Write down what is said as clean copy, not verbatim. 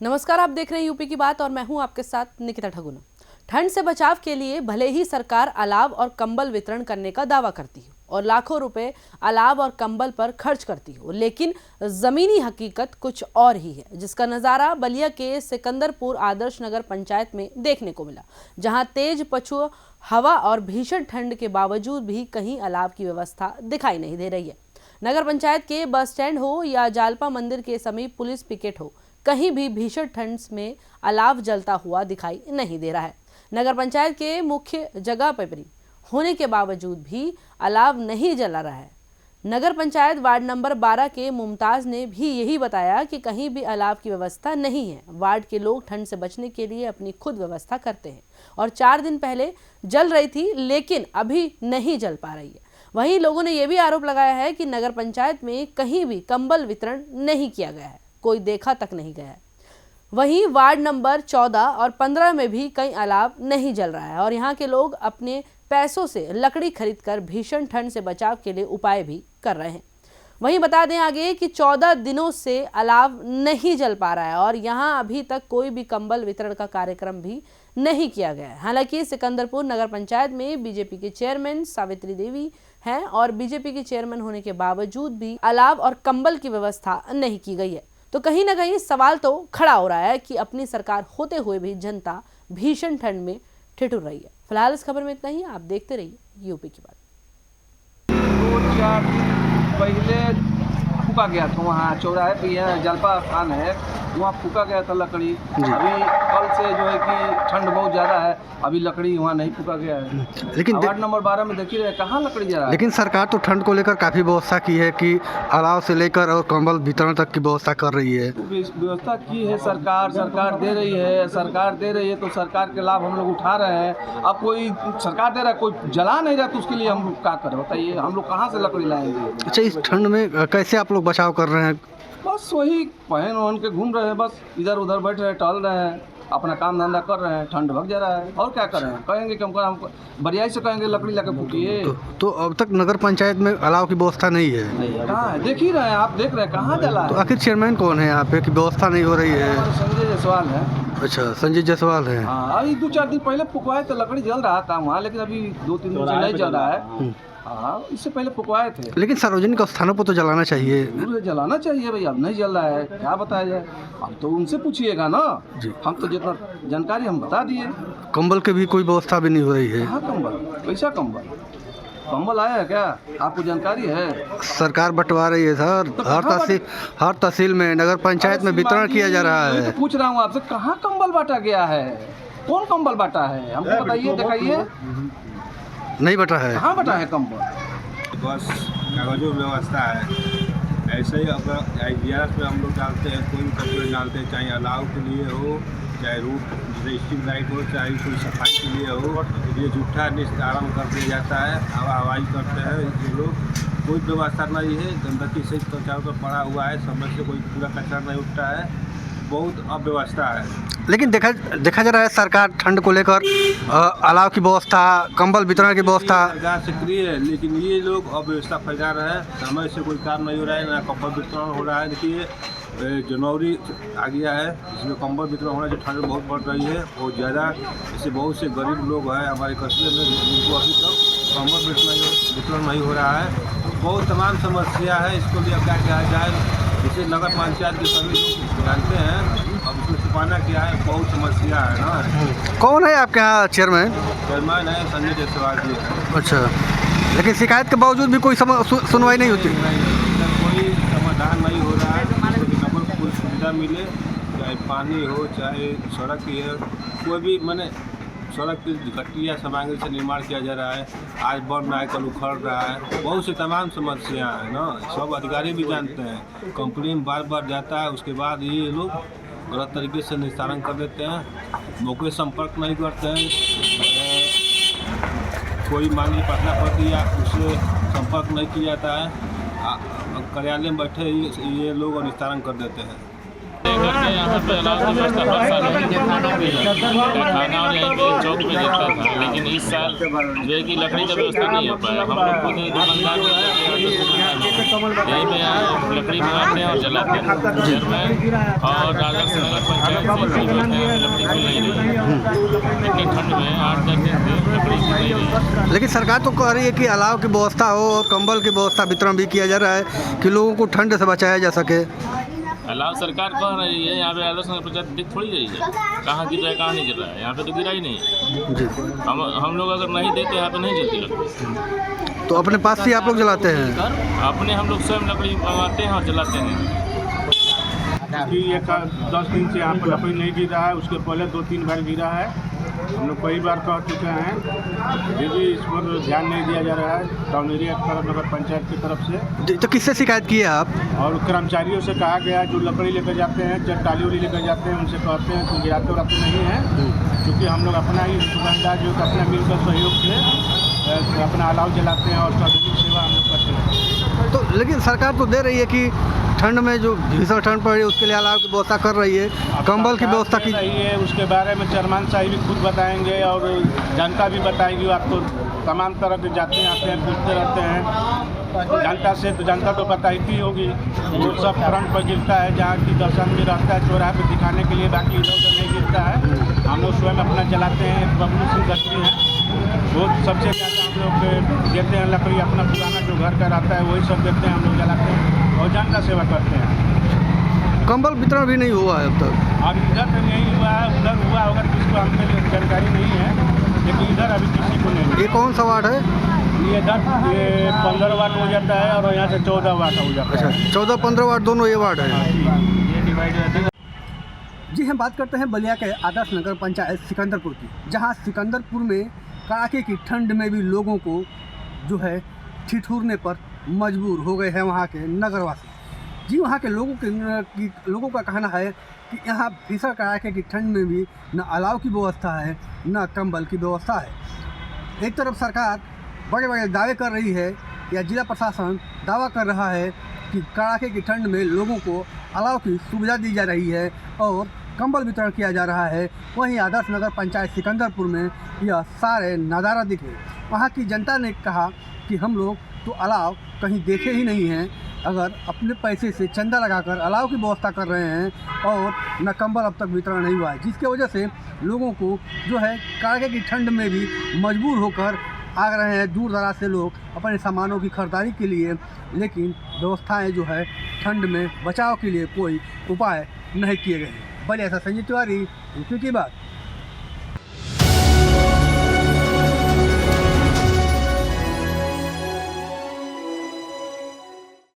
नमस्कार, आप देख रहे हैं यूपी की बात और मैं हूं आपके साथ निकिता ठगुना। ठंड से बचाव के लिए भले ही सरकार अलाव और कंबल वितरण करने का दावा करती हो और लाखों रुपए अलाव और कंबल पर खर्च करती हो, लेकिन जमीनी हकीकत कुछ और ही है, जिसका नजारा बलिया के सिकंदरपुर आदर्श नगर पंचायत में देखने को मिला, जहां तेज पछुआ हवा और भीषण ठंड के बावजूद भी कहीं अलाव की व्यवस्था दिखाई नहीं दे रही है। नगर पंचायत के बस स्टैंड हो या जालपा मंदिर के समीप पुलिस पिकेट हो, कहीं भी भीषण ठंड में अलाव जलता हुआ दिखाई नहीं दे रहा है। नगर पंचायत के मुख्य जगह पर होने के बावजूद भी अलाव नहीं जला रहा है। नगर पंचायत वार्ड नंबर 12 के मुमताज ने भी यही बताया कि कहीं भी अलाव की व्यवस्था नहीं है। वार्ड के लोग ठंड से बचने के लिए अपनी खुद व्यवस्था करते हैं और 4 दिन पहले जल रही थी, लेकिन अभी नहीं जल पा रही है। वहीं लोगों ने यह भी आरोप लगाया है कि नगर पंचायत में कहीं भी कंबल वितरण नहीं किया गया है, कोई देखा तक नहीं गया है। वहीं वार्ड नंबर 14 और 15 में भी कहीं अलाव नहीं जल रहा है और यहाँ के लोग अपने पैसों से लकड़ी खरीदकर भीषण ठंड से बचाव के लिए उपाय भी कर रहे हैं। वहीं बता दें आगे कि 14 दिनों से अलाव नहीं जल पा रहा है और यहाँ अभी तक कोई भी कंबल वितरण का कार्यक्रम भी नहीं किया गया है। हालांकि सिकंदरपुर नगर पंचायत में बीजेपी के चेयरमैन सावित्री देवी हैं और बीजेपी के चेयरमैन होने के बावजूद भी अलाव और कंबल की व्यवस्था नहीं की गई है। तो कहीं ना कहीं सवाल तो खड़ा हो रहा है कि अपनी सरकार होते हुए भी जनता भीषण ठंड में ठिठुर रही है। फिलहाल इस खबर में इतना ही। आप देखते रहिए यूपी की बात। 2-4 दिन पहले फूका गया था, वहाँ चौराहे पे यहाँ जलपा स्थान है, वहाँ फूका गया था लकड़ी। अभी कल से जो है कि ठंड बहुत ज़्यादा है, अभी लकड़ी वहाँ नहीं फूका गया है। लेकिन वार्ड नंबर 12 में देखिए कहाँ लकड़ी जला है। लेकिन सरकार तो ठंड को लेकर काफ़ी व्यवस्था की है कि अलाव से लेकर और कंबल वितरण तक की व्यवस्था कर रही है। व्यवस्था की है सरकार दे रही है, तो सरकार के लाभ हम लोग उठा रहे हैं। अब कोई सरकार दे रहा है, कोई जला नहीं रहा, तो उसके लिए हम लोग क्या करें बताइए, हम लोग कहाँ से लकड़ी लाएंगे। अच्छा, इस ठंड में कैसे आप लोग बचाव कर रहे हैं? बस वही पहन वहन के घूम रहे हैं, बस इधर उधर बैठ रहे हैं, टहल रहे हैं, अपना काम धंधा कर रहे हैं। ठंड भग जा रहा है और क्या करें, कहेंगे कि हम बरियाई से कहेंगे लकड़ी लाके फूकिए। तो अब तक नगर पंचायत में अलाव की व्यवस्था नहीं है? कहाँ है, देख ही रहे हैं, आप देख रहे हैं कहाँ जला है। तो आखिर चेयरमैन कौन है यहाँ पे कि व्यवस्था नहीं हो रही है? संजय जायसवाल है। अच्छा, संजय जायसवाल है। हाँ, अभी 2-4 दिन पहले फुकवाए तो लकड़ी जल रहा था वहाँ, लेकिन अभी 2-3 दिन से नहीं जल रहा है। हाँ, इससे पहले फुकवाए थे। लेकिन सार्वजनिक स्थानों पर तो जलाना चाहिए। जलाना चाहिए भाई, अब नहीं जल रहा है, क्या बताया जाए। अब तो उनसे पूछिएगा ना जी, हम तो जितना जानकारी हम बता दिए। कंबल की भी कोई व्यवस्था भी नहीं हो रही है। हाँ, कंबल कैसा कंबल आया है क्या, आपको जानकारी है? सरकार बंटवा रही है सर, तो हर तहसील में नगर पंचायत में वितरण किया जा रहा है। तो पूछ रहा हूँ आपसे, कहाँ कंबल बांटा गया है, कौन कंबल बांटा है, हमको बताइए, दिखाइए। नहीं बटा है, कहाँ बटा है कंबल? बस कागजों में व्यवस्था है। ऐसे ही अब IGRS में हम लोग डालते हैं, कोई भी कपड़े डालते हैं, चाहे अलाव के लिए हो, चाहे रूट स्ट्रीट लाइट हो, चाहे कोई सफाई के लिए हो, ये जूठा निस्तारण कर दिया जाता है, हवाई करते हैं ये लोग। कोई व्यवस्था नहीं है, गंदगी से चारों तरफ पड़ा हुआ है, समय से कोई पूरा कचरा नहीं उठता है, बहुत अव्यवस्था है। लेकिन देखा जा रहा है सरकार ठंड को लेकर अलाव की व्यवस्था, कंबल वितरण की व्यवस्था सरकार सक्रिय है, लेकिन ये लोग अव्यवस्था फैला रहे हैं। समय से कोई काम नहीं हो रहा है, ना कंबल वितरण हो रहा है। देखिए जनवरी आ गया है, इसमें कंबल वितरण होना, जो ठंड बहुत बढ़ रही है बहुत ज़्यादा, इससे बहुत से गरीब लोग हैं हमारे कस्बे में, जिनको अभी तक कंबल वितरण नहीं हो रहा है। बहुत तमाम समस्या है, इसको लिए क्या किया जाए, इसे नगर पंचायत के सभी लोग जानते हैं। अब इसमें छुपाना क्या है, बहुत समस्या है ना। कौन है आपके यहाँ चेयरमैन? चेयरमैन है संजय जायसवाल जी है। अच्छा, लेकिन शिकायत के बावजूद भी कोई सुनवाई नहीं होती? कोई समाधान नहीं हो रहा है। कोई सुविधा मिले, चाहे पानी हो, चाहे सड़क की है, कोई भी मैंने सड़क की घटिया सामग्री से निर्माण किया जा रहा है, आज बन रहा है, कल उखड़ रहा है, बहुत से तमाम समस्या है ना। सब अधिकारी भी जानते हैं, कंप्लेन बार बार जाता है, उसके बाद ये लोग गलत तरीके से निस्तारण कर देते हैं, मौके संपर्क नहीं करते हैं। कोई माननीय पटना पति या उससे संपर्क नहीं किया जाता है, कार्यालय में बैठे ये लोग निस्तारण कर देते हैं। करके यहाँ पे अलाव की व्यवस्था हर साल खाना और यहीं पे चौक में देता था, लेकिन इस साल जो है कि लकड़ी का व्यवस्था नहीं हो पाया। हम लोग खुद दुकानदार यहीं पे लकड़ी मंगाते हैं और जलाते हैं। चेयरमैन और आदर्श नगर पंचायत से लकड़ी मिल नहीं रही है। इतनी ठंड में 8-10 दिन से लकड़ी मिल नहीं रही है। लेकिन सरकार तो कह रही है कि अलाव की व्यवस्था हो और कंबल की व्यवस्था वितरण भी किया जा रहा है कि लोगों को ठंड से बचाया जा सके। अलाव सरकार कह रही है, यहाँ पे आदर्श नगर पंचायत दिख थोड़ी रही है, कहाँ गिर रहा है कहाँ नहीं गिर रहा है, यहाँ पे तो गिरा ही नहीं। जी, हम लोग अगर नहीं देते यहाँ पे नहीं जलती लकड़ी। तो अपने पास से आप लोग जलाते हैं? अपने हम लोग स्वयं लकड़ी मंगाते हैं और जलाते हैं। कि ये 10 दिन से यहाँ पर लकड़ी नहीं गिरा है, उसके पहले 2-3 बार गिरा है। हम लोग कई बार कह चुके हैं, फिर भी इस पर ध्यान नहीं दिया जा रहा है टाउन एरिया की तरफ, नगर पंचायत की तरफ से। तो किससे शिकायत की है आप? और कर्मचारियों से कहा गया जो लकड़ी लेकर जाते हैं, जब टाली उली लेकर जाते हैं, उनसे कहते हैं तो गिराते उड़ाते नहीं हैं, क्योंकि हम लोग अपना ही दुकानदार जो अपना मिलकर सहयोग से अपना अलाव जलाते हैं और सार्वजनिक सेवा हम लोग करते हैं। तो लेकिन सरकार तो दे रही है कि ठंड में जो भीषण ठंड पड़ रही है उसके लिए अलाव की व्यवस्था कर रही है, कंबल की व्यवस्था की रही है। उसके बारे में चेयरमैन साहब भी खुद बताएंगे और जनता भी बताएगी। आपको तमाम तरह के जाते आते हैं, पूछते रहते हैं जनता से, तो जनता तो बताती होगी। वो सब फ्रंट पर गिरता है जहाँ की दर्शन में रहता है, चौराहे पर दिखाने के लिए, बाकी इधर उधर नहीं गिरता है। हम लोग स्वयं अपना जलाते हैं। बबलू सिंह लकड़ी है, वो सबसे ज़्यादा हम लोग देते हैं लकड़ी, अपना पुराना जो घर का रहता है वही सब देते हैं, हम लोग जलाते हैं और जनता सेवा करते हैं। कंबल वितरण भी नहीं हुआ है अब तक? और इधर तो नहीं हुआ है, उधर हुआ होगा किसको हमको जानकारी नहीं है, लेकिन इधर अभी किसी को नहीं। ये कौन सा वार्ड है? ये 15 वाट हो जाता है और यहाँ से 14 वाट हो जाता है। अच्छा, 14-15 वार्ड दोनों ये वार्ड है। ये डिवाइड रहते हैं। जी, हम बात करते हैं बलिया के आदर्श नगर पंचायत सिकंदरपुर की, जहां सिकंदरपुर में कड़ाके की ठंड में भी लोगों को जो है ठिठुरने पर मजबूर हो गए हैं वहां के नगरवासी। जी, वहां के लोगों का कहना है कि यहाँ भीषण कड़ाके की ठंड में भी न अलाव की व्यवस्था है न कंबल की व्यवस्था है। एक तरफ सरकार बड़े बड़े दावे कर रही है या जिला प्रशासन दावा कर रहा है कि कड़ाके की ठंड में लोगों को अलाव की सुविधा दी जा रही है और कंबल वितरण किया जा रहा है, वहीं आदर्श नगर पंचायत सिकंदरपुर में यह सारे नज़ारा दिखे। वहाँ की जनता ने कहा कि हम लोग तो अलाव कहीं देखे ही नहीं हैं, अगर अपने पैसे से चंदा लगाकर अलाव की व्यवस्था कर रहे हैं और न कंबल अब तक वितरण नहीं हुआ है, जिसकी वजह से लोगों को जो है कड़ाके की ठंड में भी मजबूर होकर आ रहे हैं दूर दराज से लोग अपने सामानों की खरीदारी के लिए, लेकिन व्यवस्थाएं जो है ठंड में बचाव के लिए कोई उपाय नहीं किए गए हैं। बलिया से संजय तिवारी, यूपी की बात।